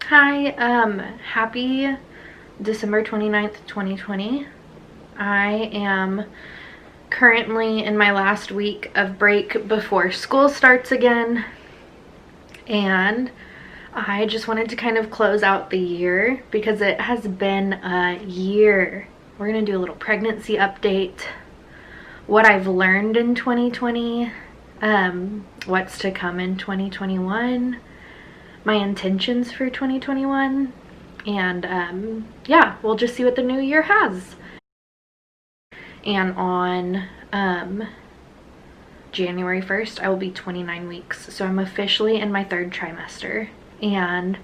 Hi, happy December 29th, 2020. I am currently in my last week of break before school starts again, and I just wanted to kind of close out the year because it has been a year. We're gonna do a little pregnancy update, what I've learned in 2020, what's to come in 2021, my intentions for 2021, and yeah, we'll just see what the new year has. And on January 1st, I will be 29 weeks, so I'm officially in my third trimester. And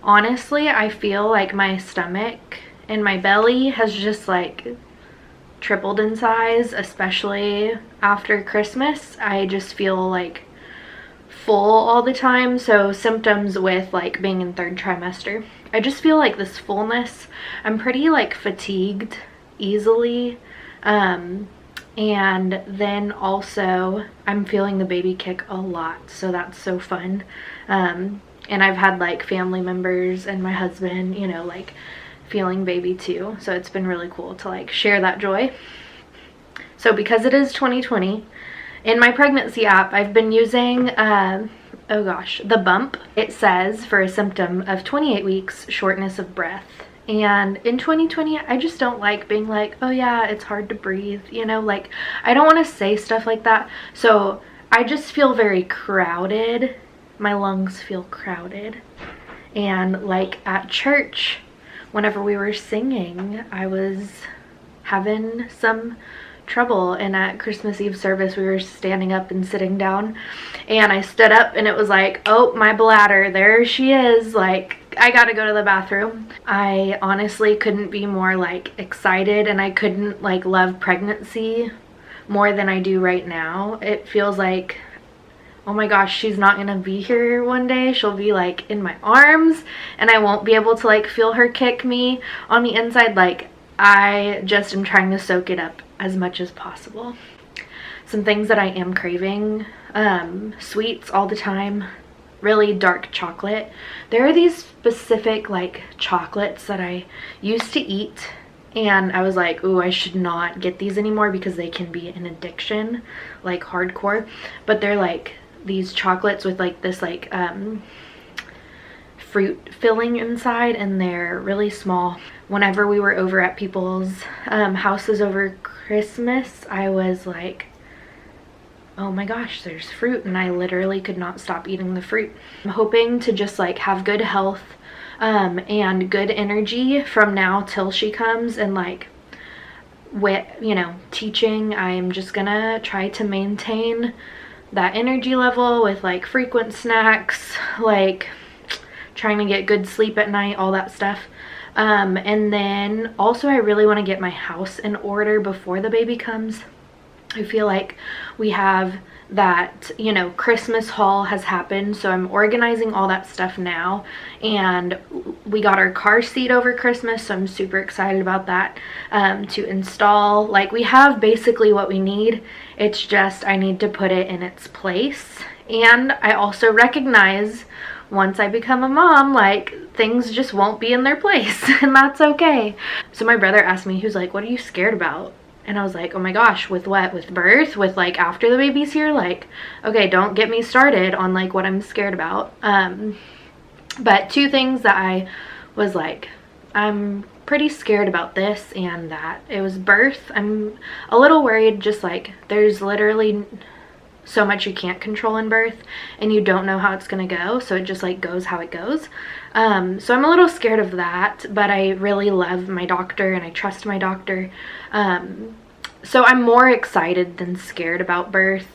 honestly, I feel like my stomach and my belly has just like tripled in size, especially after Christmas. I just feel like full all the time. So symptoms with like being in third trimester, I just feel like this fullness. I'm pretty like fatigued easily, and then also I'm feeling the baby kick a lot, so that's so fun. And I've had like family members and my husband, you know, like feeling baby too, so it's been really cool to like share that joy. So because it is 2020, in my pregnancy app, I've been using, the bump. It says for a symptom of 28 weeks, shortness of breath. And in 2020, I just don't like being like, oh yeah, it's hard to breathe, you know, like I don't want to say stuff like that. So I just feel very crowded. My lungs feel crowded. And like at church, whenever we were singing, I was having some trouble, and at Christmas Eve service we were standing up and sitting down, and I stood up and it was like, oh, my bladder, there she is, like I gotta go to the bathroom. I honestly couldn't be more like excited, and I couldn't like love pregnancy more than I do right now. It feels like, oh my gosh, she's not gonna be here one day. She'll be like in my arms and I won't be able to like feel her kick me on the inside. Like I just am trying to soak it up as much as possible. Some things that I am craving, sweets all the time, really dark chocolate. There are these specific like chocolates that I used to eat, and I was like, ooh, I should not get these anymore because they can be an addiction, like hardcore. But they're like these chocolates with like this like fruit filling inside, and they're really small. Whenever we were over at people's houses over Christmas, I was like, oh my gosh, there's fruit, and I literally could not stop eating the fruit. I'm hoping to just like have good health and good energy from now till she comes, and like with, you know, teaching, I'm just gonna try to maintain that energy level with like frequent snacks, like trying to get good sleep at night, all that stuff. And then also I really want to get my house in order before the baby comes. I feel like we have that, you know, Christmas haul has happened, so I'm organizing all that stuff now, and we got our car seat over Christmas, so I'm super excited about that, to install. Like we have basically what we need, it's just I need to put it in its place. And I also recognize once I become a mom, like things just won't be in their place, and that's okay. So my brother asked me, he was like, what are you scared about? And I was like, oh my gosh, with what? With birth? With like after the baby's here? Like, okay, don't get me started on like what I'm scared about. But two things that I was like, I'm pretty scared about this and that. It was birth. I'm a little worried, just like there's literally so much you can't control in birth, and you don't know how it's gonna go, so it just like goes how it goes. So I'm a little scared of that, but I really love my doctor and I trust my doctor. So I'm more excited than scared about birth.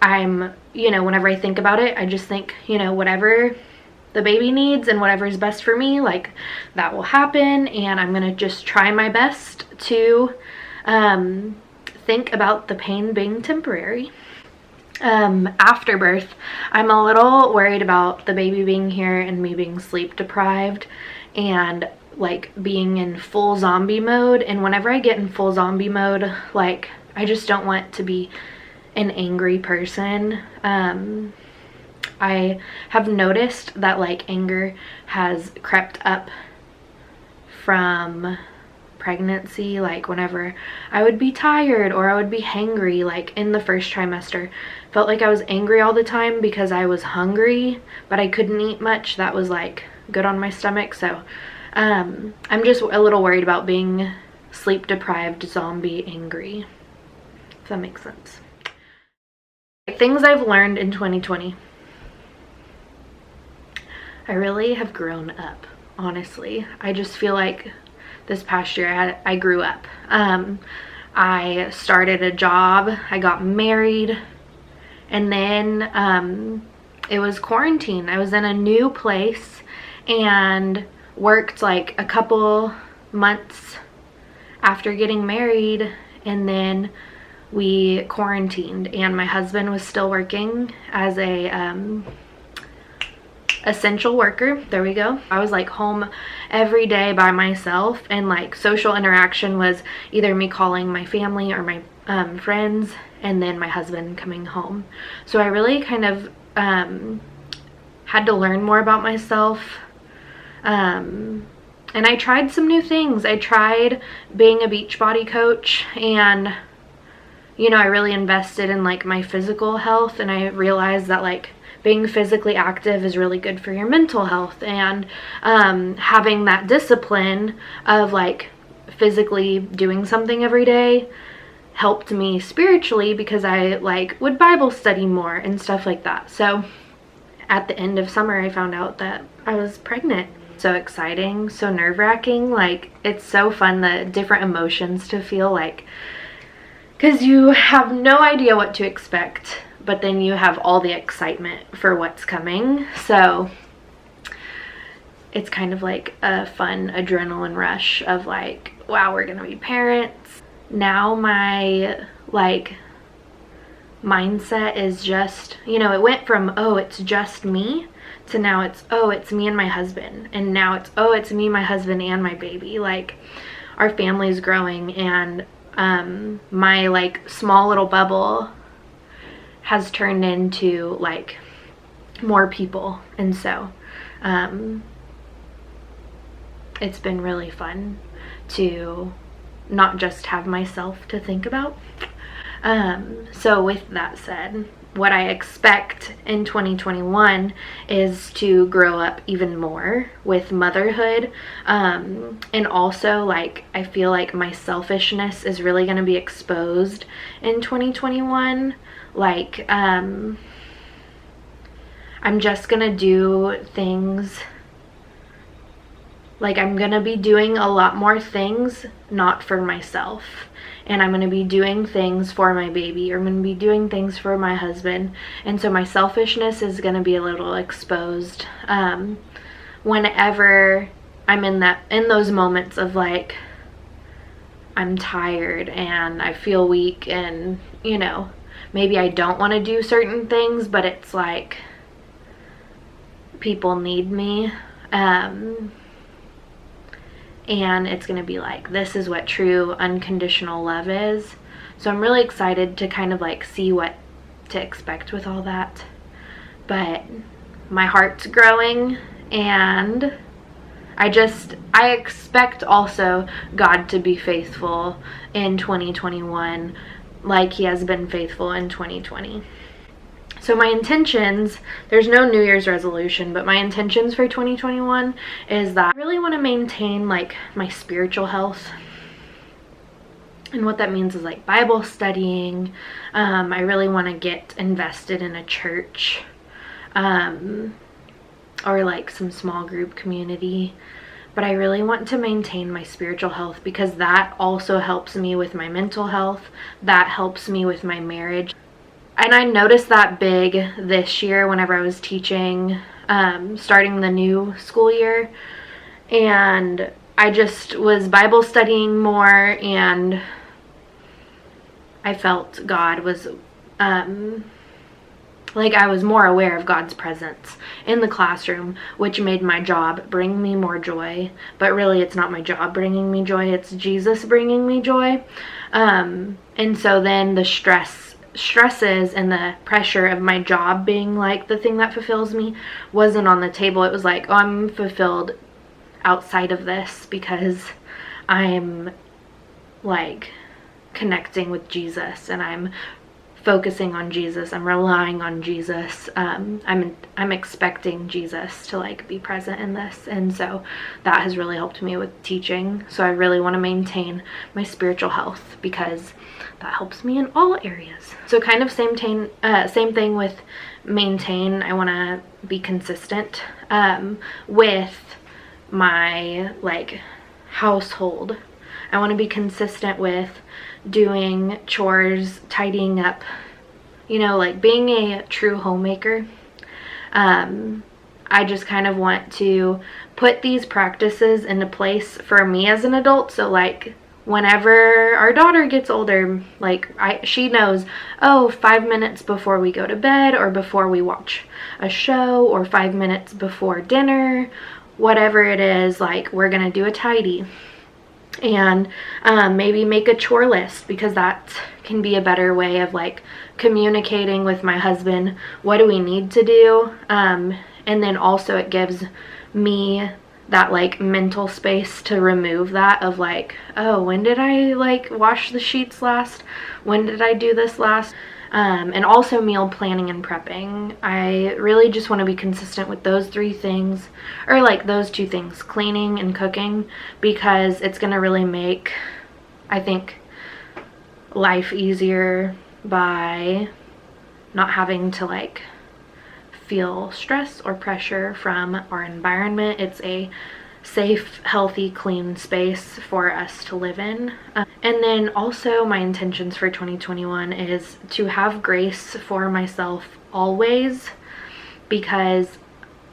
I'm, you know, whenever I think about it, I just think, you know, whatever the baby needs and whatever is best for me, like that will happen, and I'm gonna just try my best to think about the pain being temporary. After birth, I'm a little worried about the baby being here and me being sleep deprived and like being in full zombie mode. And whenever I get in full zombie mode, like I just don't want to be an angry person. I have noticed that like anger has crept up from pregnancy. Like whenever I would be tired or I would be hangry, like in the first trimester, felt like I was angry all the time because I was hungry but I couldn't eat much that was like good on my stomach. So I'm just a little worried about being sleep deprived zombie angry, if that makes sense. Things I've learned in 2020. I really have grown up, honestly. I just feel like this past year I grew up. I started a job, I got married, and then it was quarantine. I was in a new place and worked like a couple months after getting married, and then we quarantined, and my husband was still working as a essential worker. There we go. I was like home every day by myself, and like social interaction was either me calling my family or my friends, and then my husband coming home. So I really kind of had to learn more about myself, and I tried some new things. I tried being a Beachbody coach, and you know, I really invested in like my physical health, and I realized that like being physically active is really good for your mental health, and having that discipline of like physically doing something every day helped me spiritually because I like would Bible study more and stuff like that. So at the end of summer I found out that I was pregnant. So exciting, so nerve-wracking. Like it's so fun, the different emotions to feel, like because you have no idea what to expect, but then you have all the excitement for what's coming. So it's kind of like a fun adrenaline rush of like, wow, we're gonna be parents. Now my like mindset is just, you know, it went from, oh, it's just me, to now it's, oh, it's me and my husband, and now it's, oh, it's me, my husband, and my baby. Like our family's growing, and my like small little bubble has turned into like more people, and so it's been really fun to not just have myself to think about. So with that said, what I expect in 2021 is to grow up even more with motherhood, and also like I feel like my selfishness is really going to be exposed in 2021. Like I'm just gonna do things, like I'm gonna be doing a lot more things not for myself, and I'm gonna be doing things for my baby, or I'm gonna be doing things for my husband, and so my selfishness is gonna be a little exposed whenever I'm in those moments of like I'm tired and I feel weak, and you know, maybe I don't want to do certain things, but it's like people need me, and it's gonna be like, this is what true unconditional love is. So I'm really excited to kind of like see what to expect with all that. But my heart's growing, and I expect also God to be faithful in 2021 like he has been faithful in 2020. So my intentions, there's no New Year's resolution, but my intentions for 2021 is that I really want to maintain like my spiritual health. And what that means is like Bible studying. I really want to get invested in a church, or like some small group community. But I really want to maintain my spiritual health, because that also helps me with my mental health. That helps me with my marriage. And I noticed that big this year whenever I was teaching, starting the new school year. And I just was Bible studying more, and I felt God was, like I was more aware of God's presence in the classroom, which made my job bring me more joy. But really it's not my job bringing me joy, it's Jesus bringing me joy. And so then the stress stresses and the pressure of my job being like the thing that fulfills me wasn't on the table. It was like, oh, I'm fulfilled outside of this because I'm like connecting with Jesus and I'm focusing on Jesus. I'm relying on Jesus. I'm expecting Jesus to like be present in this, and so that has really helped me with teaching. So I really want to maintain my spiritual health because that helps me in all areas. So kind of same thing with maintain. I want to be consistent with my like household. I want to be consistent with doing chores, tidying up, you know, like being a true homemaker. I just kind of want to put these practices into place for me as an adult. So like whenever our daughter gets older, like she knows, oh, 5 minutes before we go to bed or before we watch a show or 5 minutes before dinner, whatever it is, like we're gonna do a tidy. And maybe make a chore list, because that can be a better way of like communicating with my husband what do we need to do, and then also it gives me that like mental space to remove that of like, oh, when did I like wash the sheets last, when did I do this last. And also meal planning and prepping. I really just want to be consistent with those 3 things, or like those 2 things, cleaning and cooking, because it's going to really make, I think, life easier by not having to like feel stress or pressure from our environment. It's a safe, healthy, clean space for us to live in. And then also my intentions for 2021 is to have grace for myself always, because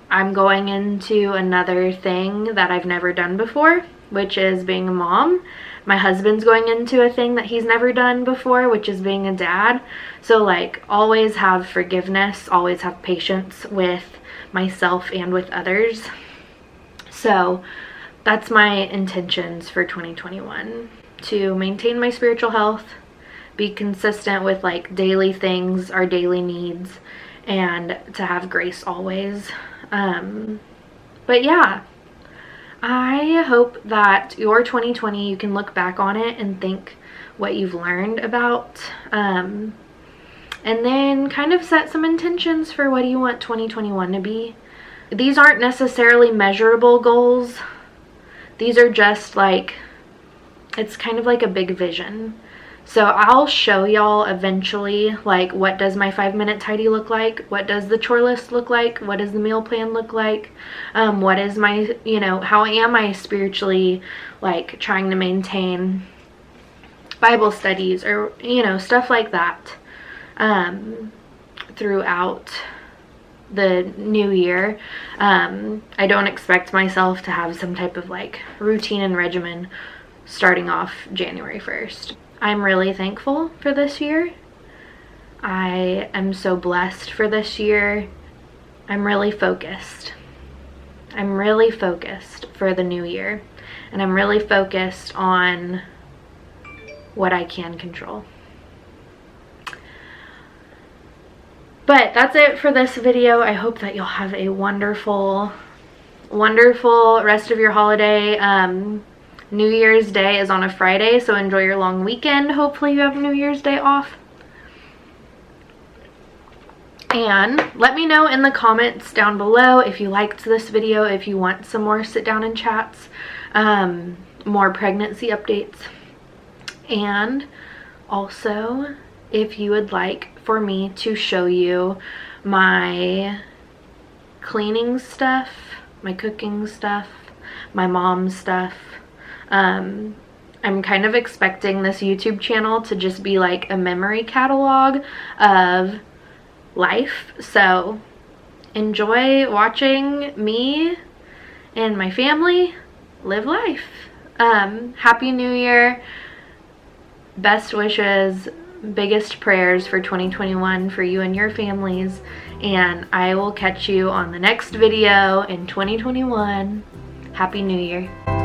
I'm going into another thing that I've never done before, which is being a mom. My husband's going into a thing that he's never done before, which is being a dad. So like always have forgiveness, always have patience with myself and with others. So that's my intentions for 2021, to maintain my spiritual health, be consistent with like daily things, our daily needs, and to have grace always. But yeah, I hope that your 2020, you can look back on it and think what you've learned about, and then kind of set some intentions for what do you want 2021 to be. These aren't necessarily measurable goals. These are just like, it's kind of like a big vision. So I'll show y'all eventually, like, what does my 5-minute tidy look like? What does the chore list look like? What does the meal plan look like? What is my, you know, how am I spiritually, like, trying to maintain Bible studies or, you know, stuff like that throughout the new year. I don't expect myself to have some type of like routine and regimen starting off January 1st. I'm really thankful for this year. I am so blessed for this year. I'm really focused. I'm really focused for the new year, and I'm really focused on what I can control. But that's it for this video. I hope that you'll have a wonderful, wonderful rest of your holiday. New Year's Day is on a Friday, so enjoy your long weekend. Hopefully you have New Year's Day off. And let me know in the comments down below if you liked this video, if you want some more sit down and chats, more pregnancy updates, and also if you would like for me to show you my cleaning stuff, my cooking stuff, my mom's stuff. I'm kind of expecting this YouTube channel to just be like a memory catalog of life. So enjoy watching me and my family live life. Happy New Year. Best wishes, biggest prayers for 2021 for you and your families. And I will catch you on the next video in 2021. Happy New Year.